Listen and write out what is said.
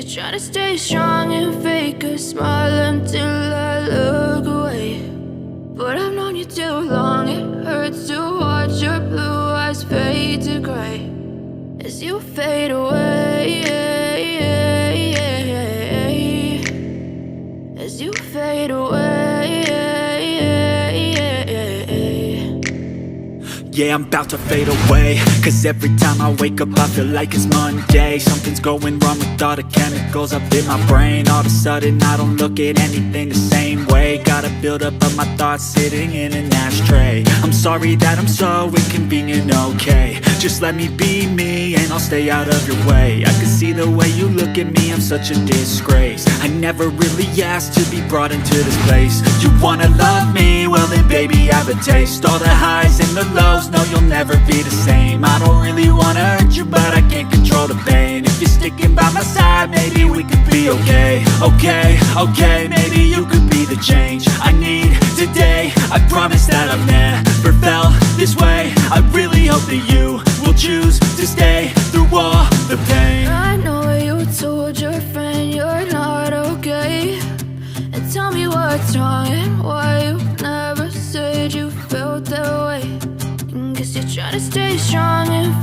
Try to stay strong and fake a smile until I look away. But I've known you too long, it hurts to watch your blue eyes fade to gray as you fade away, as you fade away. Yeah, I'm about to fade away, cause every time I wake up I feel like it's Monday. Something's going wrong with all the chemicals up in my brain. All of a sudden I don't look at anything the same way. Got a buildup of my thoughts sitting in an ashtray. I'm sorry that I'm so inconvenient, okay. Just let me be me and I'll stay out of your way. I can see the way you look at me, I'm such a disgrace. I never really asked to be brought into this place. You wanna love me? Well then baby I have a taste. All the highs and the lows, no, you'll never be the same. I don't really wanna hurt you, but I can't control the pain. If you're sticking by my side, maybe we could be okay. Okay, maybe you could be the change I need today. I promise that I've never felt this way. I really hope that you will choose to stay through all the pain. I know you told your friend you're not okay, and tell me what's wrong and why you never said you felt that way. Guess you're trying to stay strong and